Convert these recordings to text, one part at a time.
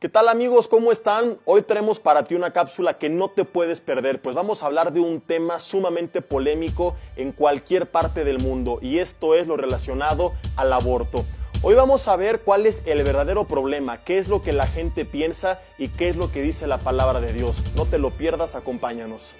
¿Qué tal amigos? ¿Cómo están? Hoy traemos para ti una cápsula que no te puedes perder, pues vamos a hablar de un tema sumamente polémico en cualquier parte del mundo y esto es lo relacionado al aborto. Hoy vamos a ver cuál es el verdadero problema, qué es lo que la gente piensa y qué es lo que dice la palabra de Dios. No te lo pierdas, acompáñanos.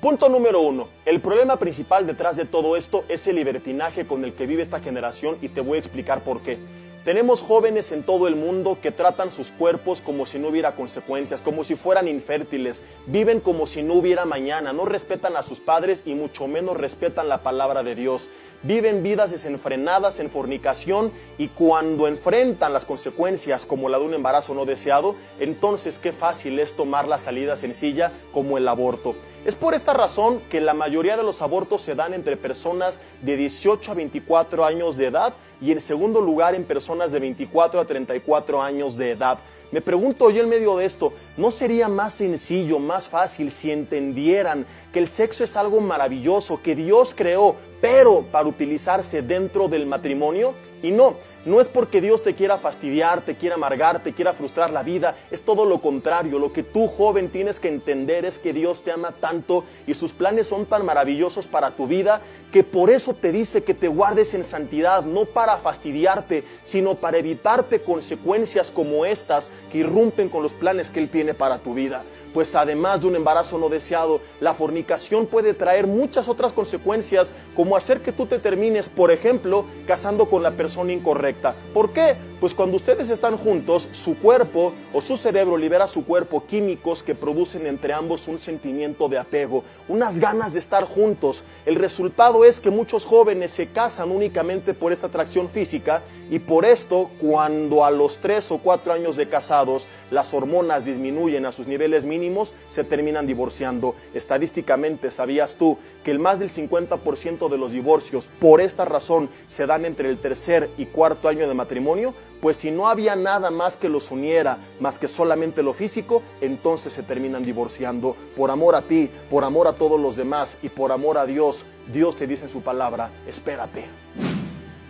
Punto número 1. El problema principal detrás de todo esto es el libertinaje con el que vive esta generación y te voy a explicar por qué. Tenemos jóvenes en todo el mundo que tratan sus cuerpos como si no hubiera consecuencias, como si fueran infértiles, viven como si no hubiera mañana, no respetan a sus padres y mucho menos respetan la palabra de Dios. Viven vidas desenfrenadas en fornicación y cuando enfrentan las consecuencias como la de un embarazo no deseado, entonces qué fácil es tomar la salida sencilla como el aborto. Es por esta razón que la mayoría de los abortos se dan entre personas de 18 a 24 años de edad y en segundo lugar en personas de 24 a 34 años de edad. Me pregunto yo en medio de esto, ¿no sería más sencillo, más fácil si entendieran que el sexo es algo maravilloso, que Dios creó, pero para utilizarse dentro del matrimonio? Y no es porque Dios te quiera fastidiar, te quiera amargar, te quiera frustrar la vida, es todo lo contrario. Lo que tú, joven, tienes que entender es que Dios te ama tanto y sus planes son tan maravillosos para tu vida que por eso te dice que te guardes en santidad, no para fastidiarte, sino para evitarte consecuencias como estas que irrumpen con los planes que Él tiene para tu vida. Pues además de un embarazo no deseado, la fornicación puede traer muchas otras consecuencias, como hacer que tú te termines, por ejemplo, casando con la persona incorrecta. ¿Por qué? Pues cuando ustedes están juntos, su cuerpo o su cerebro libera a su cuerpo químicos que producen entre ambos un sentimiento de apego, unas ganas de estar juntos. El resultado es que muchos jóvenes se casan únicamente por esta atracción física y por esto, cuando a los 3 o 4 años de casados las hormonas disminuyen a sus niveles mínimos, se terminan divorciando. Estadísticamente, ¿sabías tú que el más del 50% de los divorcios por esta razón se dan entre el tercer y cuarto año de matrimonio? Pues si no había nada más que los uniera, más que solamente lo físico, entonces se terminan divorciando. Por amor a ti, por amor a todos los demás y por amor a Dios, Dios te dice en su palabra, espérate.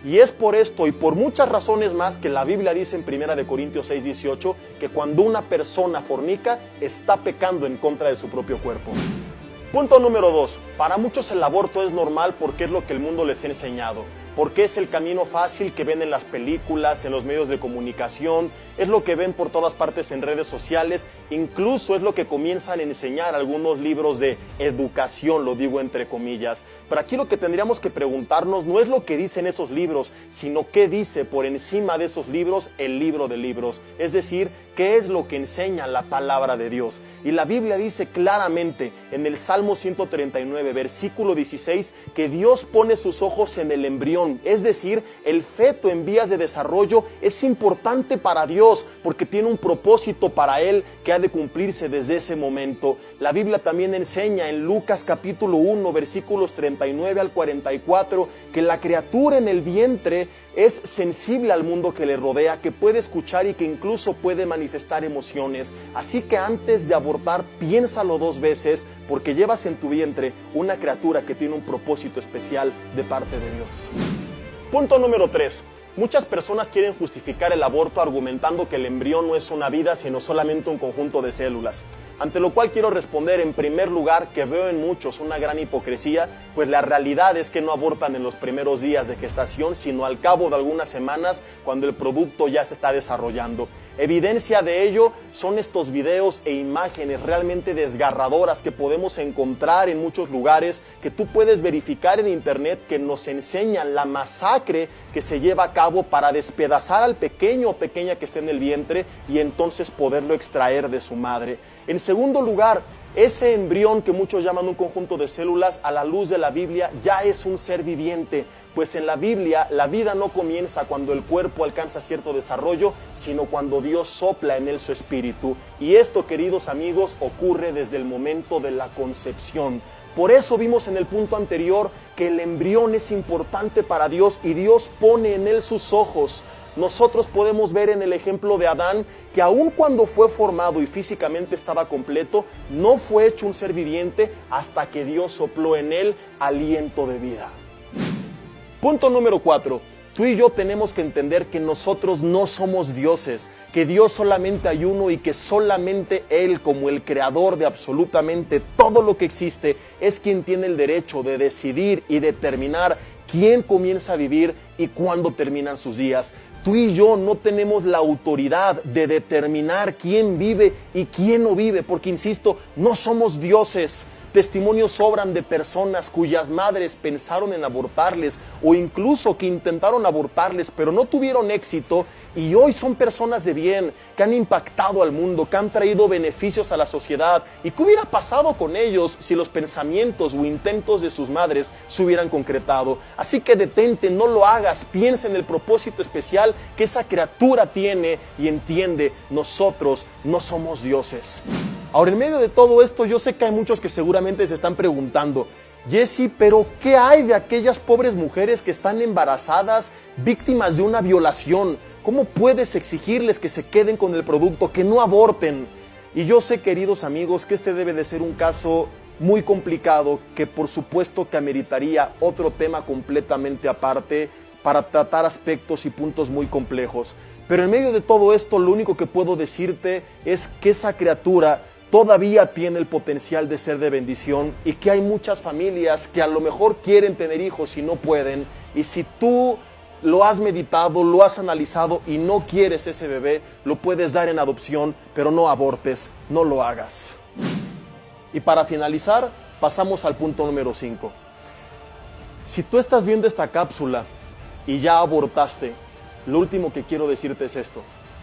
Y es por esto y por muchas razones más que la Biblia dice en 1 Corintios 6:18 que cuando una persona fornica, está pecando en contra de su propio cuerpo. Punto número 2. Para muchos el aborto es normal porque es lo que el mundo les ha enseñado. Porque es el camino fácil que ven en las películas, en los medios de comunicación, es lo que ven por todas partes en redes sociales, incluso es lo que comienzan a enseñar algunos libros de educación, lo digo entre comillas. Pero aquí lo que tendríamos que preguntarnos no es lo que dicen esos libros, sino qué dice por encima de esos libros el libro de libros. Es decir, qué es lo que enseña la palabra de Dios. Y la Biblia dice claramente en el Salmo 139, versículo 16, que Dios pone sus ojos en el embrión. Es decir, el feto en vías de desarrollo es importante para Dios porque tiene un propósito para Él que ha de cumplirse desde ese momento. La Biblia también enseña en Lucas capítulo 1, versículos 39 al 44, que la criatura en el vientre es sensible al mundo que le rodea, que puede escuchar y que incluso puede manifestar emociones. Así que antes de abortar, piénsalo 2 veces porque llevas en tu vientre una criatura que tiene un propósito especial de parte de Dios. Punto número 3. Muchas personas quieren justificar el aborto argumentando que el embrión no es una vida, sino solamente un conjunto de células. Ante lo cual quiero responder en primer lugar que veo en muchos una gran hipocresía, pues la realidad es que no abortan en los primeros días de gestación, sino al cabo de algunas semanas cuando el producto ya se está desarrollando. Evidencia de ello son estos videos e imágenes realmente desgarradoras que podemos encontrar en muchos lugares, que tú puedes verificar en internet, que nos enseñan la masacre que se lleva a cabo para despedazar al pequeño o pequeña que esté en el vientre y entonces poderlo extraer de su madre. En segundo lugar, ese embrión que muchos llaman un conjunto de células, a la luz de la Biblia ya es un ser viviente, pues en la Biblia la vida no comienza cuando el cuerpo alcanza cierto desarrollo, sino cuando Dios sopla en él su espíritu. Y esto, queridos amigos, ocurre desde el momento de la concepción. Por eso vimos en el punto anterior que el embrión es importante para Dios y Dios pone en él sus ojos. Nosotros podemos ver en el ejemplo de Adán que aun cuando fue formado y físicamente estaba completo, no fue hecho un ser viviente hasta que Dios sopló en él aliento de vida. Punto número 4. Tú y yo tenemos que entender que nosotros no somos dioses, que Dios solamente hay uno y que solamente Él, como el creador de absolutamente todo lo que existe, es quien tiene el derecho de decidir y determinar quién comienza a vivir y cuándo terminan sus días. Tú y yo no tenemos la autoridad de determinar quién vive y quién no vive, porque insisto, no somos dioses. Testimonios sobran de personas cuyas madres pensaron en abortarles o incluso que intentaron abortarles pero no tuvieron éxito y hoy son personas de bien, que han impactado al mundo, que han traído beneficios a la sociedad. ¿Y qué hubiera pasado con ellos si los pensamientos o intentos de sus madres se hubieran concretado? Así que detente, no lo hagas, piensa en el propósito especial que esa criatura tiene y entiende, nosotros no somos dioses. Ahora, en medio de todo esto, yo sé que hay muchos que seguramente se están preguntando, Jesse, pero ¿qué hay de aquellas pobres mujeres que están embarazadas, víctimas de una violación? ¿Cómo puedes exigirles que se queden con el producto, que no aborten? Y yo sé, queridos amigos, que este debe de ser un caso muy complicado, que por supuesto que ameritaría otro tema completamente aparte para tratar aspectos y puntos muy complejos. Pero en medio de todo esto, lo único que puedo decirte es que esa criatura todavía tiene el potencial de ser de bendición y que hay muchas familias que a lo mejor quieren tener hijos y no pueden. Y si tú lo has meditado, lo has analizado y no quieres ese bebé, lo puedes dar en adopción, pero no abortes, no lo hagas. Y para finalizar, pasamos al punto número 5. Si tú estás viendo esta cápsula y ya abortaste, lo último que quiero decirte es esto: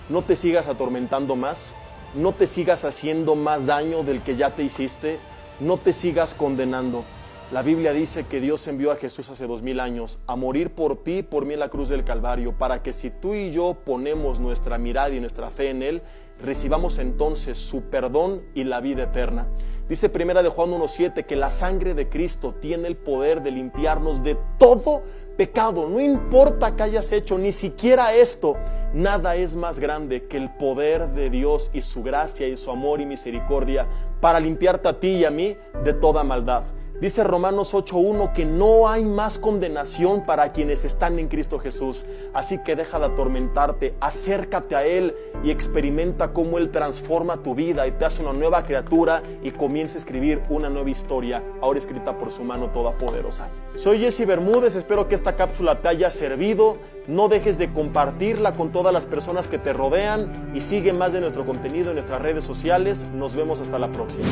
no te sigas atormentando más. No te sigas haciendo más daño del que ya te hiciste, no te sigas condenando. La Biblia dice que Dios envió a Jesús hace 2000 años a morir por ti y por mí en la cruz del Calvario, para que si tú y yo ponemos nuestra mirada y nuestra fe en Él, recibamos entonces su perdón y la vida eterna. Dice 1 de Juan 1:7 que la sangre de Cristo tiene el poder de limpiarnos de todo pecado. No importa que hayas hecho ni siquiera esto, nada es más grande que el poder de Dios y su gracia y su amor y misericordia para limpiarte a ti y a mí de toda maldad. Dice Romanos 8:1 que no hay más condenación para quienes están en Cristo Jesús. Así que deja de atormentarte, acércate a Él y experimenta cómo Él transforma tu vida y te hace una nueva criatura y comienza a escribir una nueva historia, ahora escrita por su mano todopoderosa. Soy Jesse Bermúdez, espero que esta cápsula te haya servido. No dejes de compartirla con todas las personas que te rodean y sigue más de nuestro contenido en nuestras redes sociales. Nos vemos hasta la próxima.